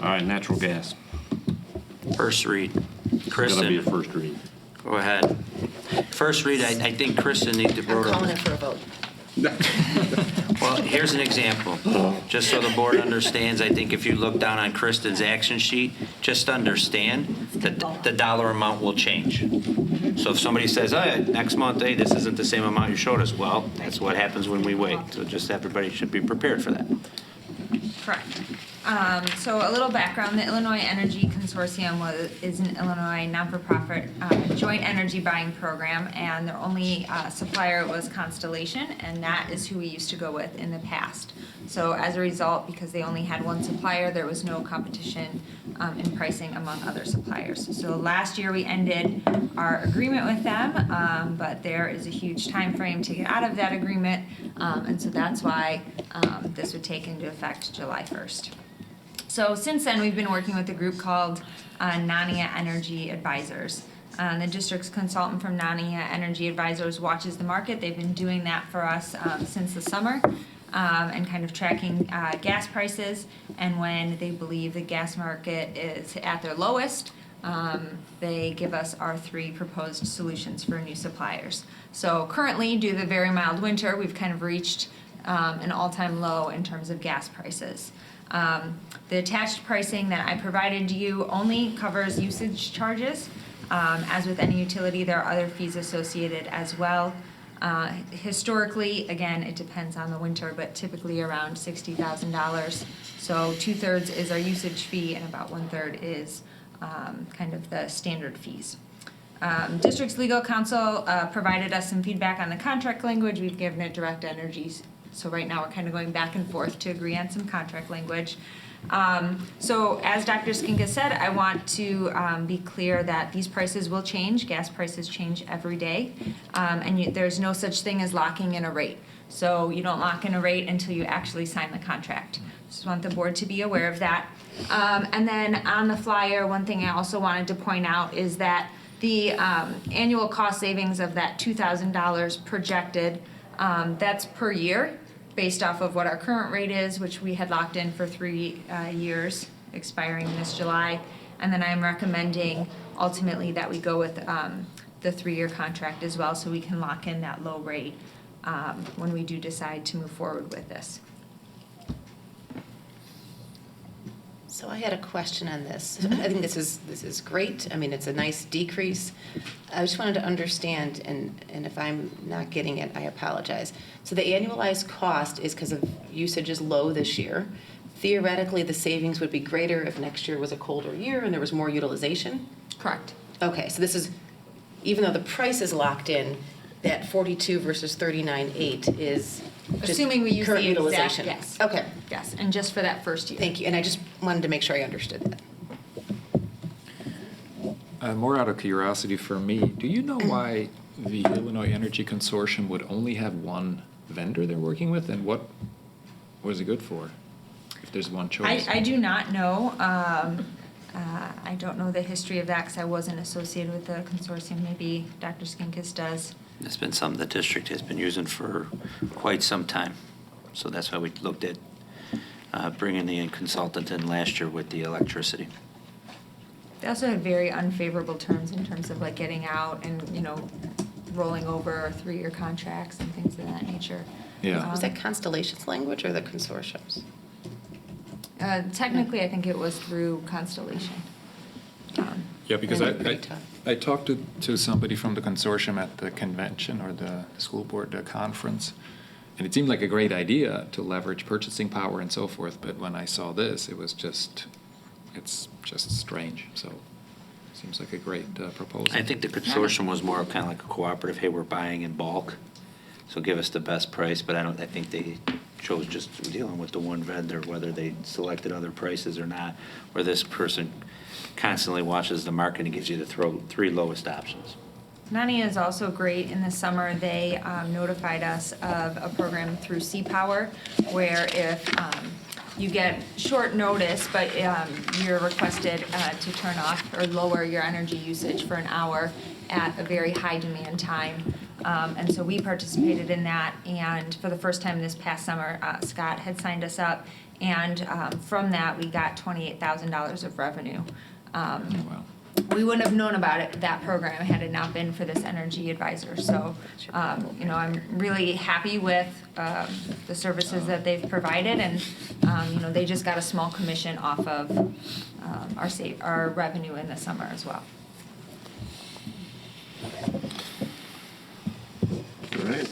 All right, natural gas. First read. It's gonna be a Kristen, first read. go ahead. First read, I think Kristen needs to I'm vote on calling it. it for a vote. Well, here's an example, just so the board understands. I think if you look down on Kristen's action sheet, just understand that the dollar amount will change. So if somebody says, oh, next month, hey, this isn't the same amount you showed us, well, that's what happens when we wait. So just everybody should be prepared for that. Correct. So a little background, the Illinois Energy Consortium is an Illinois not-for-profit joint energy buying program, and their only supplier was Constellation, and that is who we used to go with in the past. So as a result, because they only had one supplier, there was no competition in pricing among other suppliers. So last year we ended our agreement with them, but there is a huge time frame to get out of that agreement, and so that's why this would take into effect July 1st. So since then, we've been working with a group called Nania Energy Advisors. The district's consultant from Nania Energy Advisors watches the market. They've been doing that for us since the summer and kind of tracking gas prices. And when they believe the gas market is at their lowest, they give us our 3 proposed solutions for new suppliers. So currently, due to the very mild winter, we've kind of reached an all-time low in terms of gas prices. The attached pricing that I provided you only covers usage charges. As with any utility, there are other fees associated as well. Historically, again, it depends on the winter, but typically around $60,000. So 2/3 is our usage fee and about 1/3 is kind of the standard fees. District's legal counsel provided us some feedback on the contract language. We've given it Direct Energy's. So right now we're kind of going back and forth to agree on some contract language. So as Dr. Skinka said, I want to be clear that these prices will change. Gas prices change every day. And there's no such thing as locking in a rate. So you don't lock in a rate until you actually sign the contract. Just want the board to be aware of that. And then on the flyer, one thing I also wanted to point out is that the annual cost savings of that $2,000 projected, that's per year, based off of what our current rate is, which we had locked in for 3 years, expiring this July. And then I'm recommending ultimately that we go with the 3-year contract as well, so we can lock in that low rate when we do decide to move forward with this. So I had a question on this. I think this is great. I mean, it's a nice decrease. I just wanted to understand, and if I'm not getting it, I apologize. So the annualized cost is because of usage is low this year. Theoretically, the savings would be greater if next year was a colder year and there was more utilization? Correct. Okay, so this is, even though the price is locked in, that 42 versus 39.8 is just Assuming we use current the exact, utilization. yes. Okay, Yes, and just for that first year. thank you. And I just wanted to make sure I understood that. More out of curiosity for me, do you know why the Illinois Energy Consortium would only have one vendor they're working with, and what was it good for, if there's one choice? I do not know. I don't know the history of that because I wasn't associated with the consortium. Maybe Dr. Skinkis does. It's been something the district has been using for quite some time. So that's why we looked at bringing the consultant in last year with the electricity. They also had very unfavorable terms in terms of like getting out and, rolling over 3-year contracts and things of that nature. Yeah. Was that Constellation's language or the consortium's? Technically, I think it was through Constellation. Yeah, because And pretty tough. I talked to somebody from the consortium at the convention or the school board conference, and it seemed like a great idea to leverage purchasing power and so forth, but when I saw this, it's just strange. So it seems like a great proposal. I think the consortium was more kind of like a cooperative, hey, we're buying in bulk, so give us the best price, but I think they chose just dealing with the one vendor, whether they selected other prices or not, where this person constantly watches the market and gives you the 3 lowest options. Nania is also great. In the summer, they notified us of a program through C-Power where if you get short notice, but you're requested to turn off or lower your energy usage for an hour at a very high demand time. And so we participated in that, and for the first time this past summer, Scott had signed us up, And from that, we got $28,000 of revenue. Wow. We wouldn't have known about that program had it not been for this energy advisor. So, I'm really happy with the services that they've provided, and they just got a small commission off of our revenue in the summer as well. All right.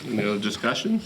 Any other discussion?